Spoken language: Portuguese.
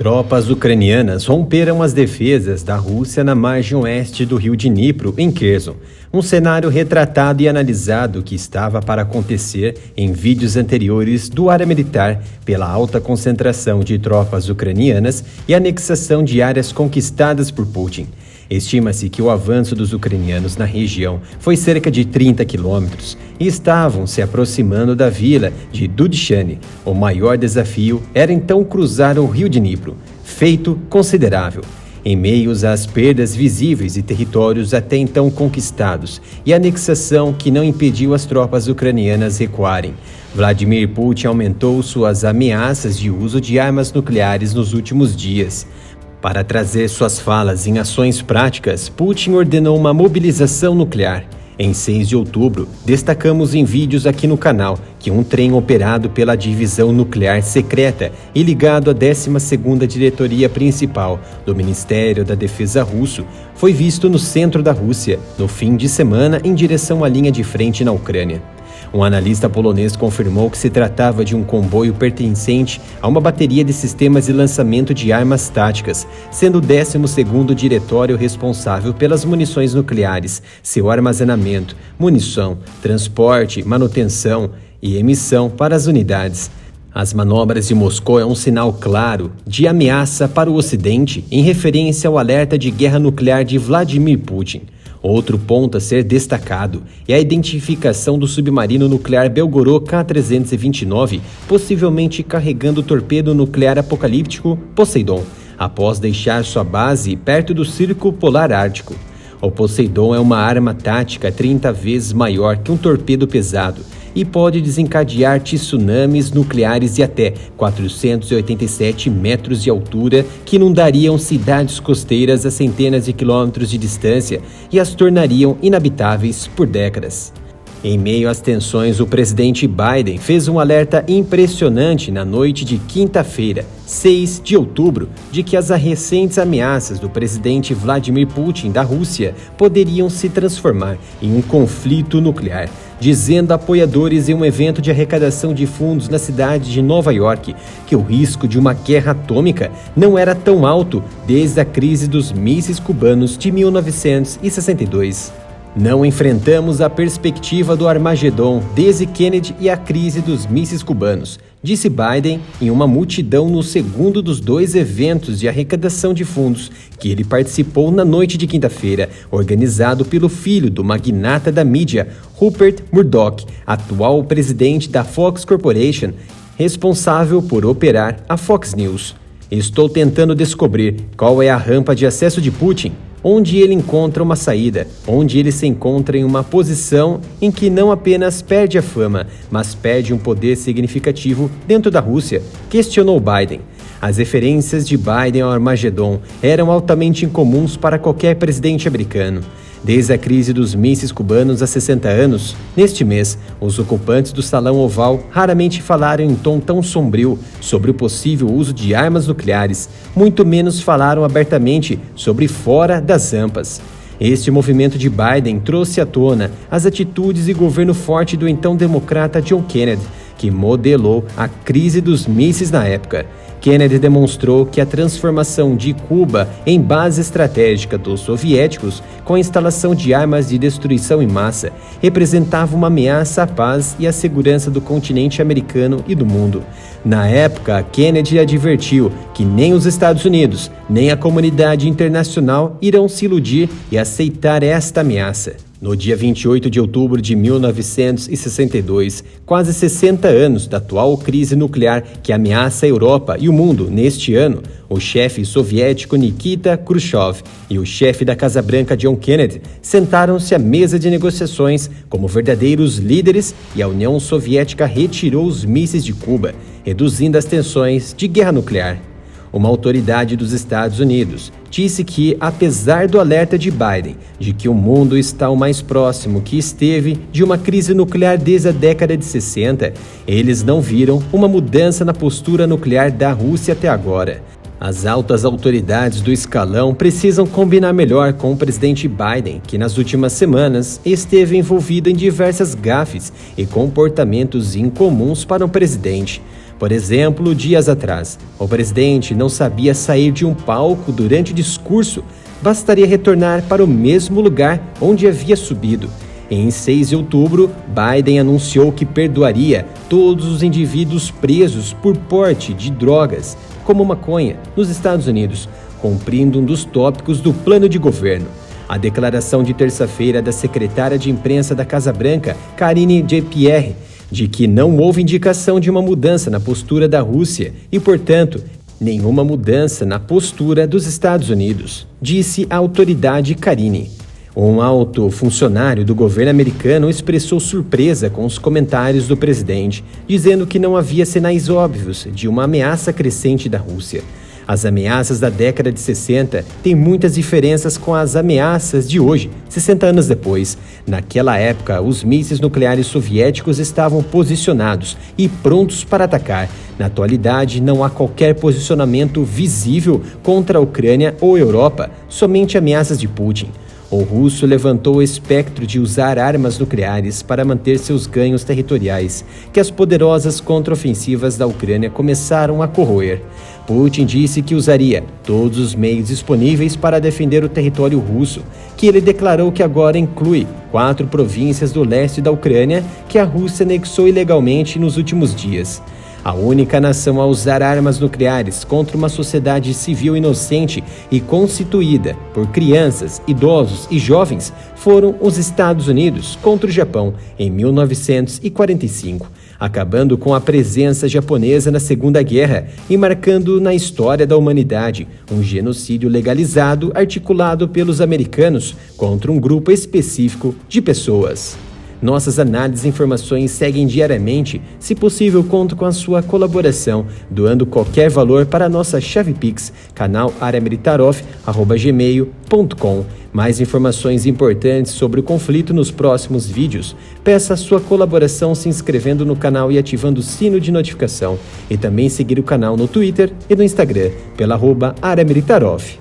Tropas ucranianas romperam as defesas da Rússia na margem oeste do rio Dnipro, em Kherson. Um cenário retratado e analisado que estava para acontecer em vídeos anteriores do área militar pela alta concentração de tropas ucranianas e anexação de áreas conquistadas por Putin. Estima-se que o avanço dos ucranianos na região foi cerca de 30 quilômetros e estavam se aproximando da vila de Dudchany. O maior desafio era então cruzar o rio Dnipro, feito considerável. Em meio às perdas visíveis de territórios até então conquistados e a anexação que não impediu as tropas ucranianas recuarem, Vladimir Putin aumentou suas ameaças de uso de armas nucleares nos últimos dias. Para trazer suas falas em ações práticas, Putin ordenou uma mobilização nuclear. Em 6 de outubro, destacamos em vídeos aqui no canal que um trem operado pela Divisão Nuclear Secreta e ligado à 12ª Diretoria Principal do Ministério da Defesa russo foi visto no centro da Rússia, no fim de semana, em direção à linha de frente na Ucrânia. Um analista polonês confirmou que se tratava de um comboio pertencente a uma bateria de sistemas de lançamento de armas táticas, sendo o 12º diretório responsável pelas munições nucleares, seu armazenamento, munição, transporte, manutenção e emissão para as unidades. As manobras de Moscou é um sinal claro de ameaça para o Ocidente em referência ao alerta de guerra nuclear de Vladimir Putin. Outro ponto a ser destacado é a identificação do submarino nuclear Belgorod K-329, possivelmente carregando o torpedo nuclear apocalíptico Poseidon, após deixar sua base perto do Círculo Polar Ártico. O Poseidon é uma arma tática 30 vezes maior que um torpedo pesado e pode desencadear tsunamis nucleares de até 487 metros de altura que inundariam cidades costeiras a centenas de quilômetros de distância e as tornariam inabitáveis por décadas. Em meio às tensões, o presidente Biden fez um alerta impressionante na noite de quinta-feira, 6 de outubro, de que as recentes ameaças do presidente Vladimir Putin da Rússia poderiam se transformar em um conflito nuclear, dizendo a apoiadores em um evento de arrecadação de fundos na cidade de Nova York que o risco de uma guerra atômica não era tão alto desde a crise dos mísseis cubanos de 1962. Não enfrentamos a perspectiva do Armagedon desde Kennedy e a crise dos mísseis cubanos, disse Biden em uma multidão no segundo dos 2 eventos de arrecadação de fundos que ele participou na noite de quinta-feira, organizado pelo filho do magnata da mídia, Rupert Murdoch, atual presidente da Fox Corporation, responsável por operar a Fox News. Estou tentando descobrir qual é a rampa de acesso de Putin, onde ele encontra uma saída, onde ele se encontra em uma posição em que não apenas perde a fama, mas perde um poder significativo dentro da Rússia, questionou Biden. As referências de Biden ao Armagedon eram altamente incomuns para qualquer presidente americano. Desde a crise dos mísseis cubanos há 60 anos, neste mês, os ocupantes do Salão Oval raramente falaram em tom tão sombrio sobre o possível uso de armas nucleares, muito menos falaram abertamente sobre fora das rampas. Este movimento de Biden trouxe à tona as atitudes e governo forte do então democrata John Kennedy, que modelou a crise dos mísseis na época. Kennedy demonstrou que a transformação de Cuba em base estratégica dos soviéticos, com a instalação de armas de destruição em massa, representava uma ameaça à paz e à segurança do continente americano e do mundo. Na época, Kennedy advertiu que nem os Estados Unidos, nem a comunidade internacional irão se iludir e aceitar esta ameaça. No dia 28 de outubro de 1962, quase 60 anos da atual crise nuclear que ameaça a Europa e o mundo neste ano, o chefe soviético Nikita Khrushchev e o chefe da Casa Branca John Kennedy sentaram-se à mesa de negociações como verdadeiros líderes e a União Soviética retirou os mísseis de Cuba, reduzindo as tensões de guerra nuclear. Uma autoridade dos Estados Unidos disse que, apesar do alerta de Biden de que o mundo está o mais próximo que esteve de uma crise nuclear desde a década de 60, eles não viram uma mudança na postura nuclear da Rússia até agora. As altas autoridades do escalão precisam combinar melhor com o presidente Biden, que nas últimas semanas esteve envolvido em diversas gafes e comportamentos incomuns para um presidente. Por exemplo, dias atrás, o presidente não sabia sair de um palco durante o discurso, bastaria retornar para o mesmo lugar onde havia subido. Em 6 de outubro, Biden anunciou que perdoaria todos os indivíduos presos por porte de drogas, como maconha, nos Estados Unidos, cumprindo um dos tópicos do plano de governo. A declaração de terça-feira da secretária de imprensa da Casa Branca, Karine Jean-Pierre, de que não houve indicação de uma mudança na postura da Rússia e, portanto, nenhuma mudança na postura dos Estados Unidos, disse a autoridade Karine. Um alto funcionário do governo americano expressou surpresa com os comentários do presidente, dizendo que não havia sinais óbvios de uma ameaça crescente da Rússia. As ameaças da década de 60 têm muitas diferenças com as ameaças de hoje, 60 anos depois. Naquela época, os mísseis nucleares soviéticos estavam posicionados e prontos para atacar. Na atualidade, não há qualquer posicionamento visível contra a Ucrânia ou Europa, somente ameaças de Putin. O russo levantou o espectro de usar armas nucleares para manter seus ganhos territoriais, que as poderosas contraofensivas da Ucrânia começaram a corroer. Putin disse que usaria todos os meios disponíveis para defender o território russo, que ele declarou que agora inclui 4 províncias do leste da Ucrânia que a Rússia anexou ilegalmente nos últimos dias. A única nação a usar armas nucleares contra uma sociedade civil inocente e constituída por crianças, idosos e jovens foram os Estados Unidos contra o Japão em 1945, acabando com a presença japonesa na Segunda Guerra e marcando na história da humanidade um genocídio legalizado articulado pelos americanos contra um grupo específico de pessoas. Nossas análises e informações seguem diariamente. Se possível, conto com a sua colaboração, doando qualquer valor para a nossa chave Pix, canal areamilitaroff@gmail.com. Mais informações importantes sobre o conflito nos próximos vídeos. Peça a sua colaboração se inscrevendo no canal e ativando o sino de notificação. E também seguir o canal no Twitter e no Instagram, pela @areamilitaroff.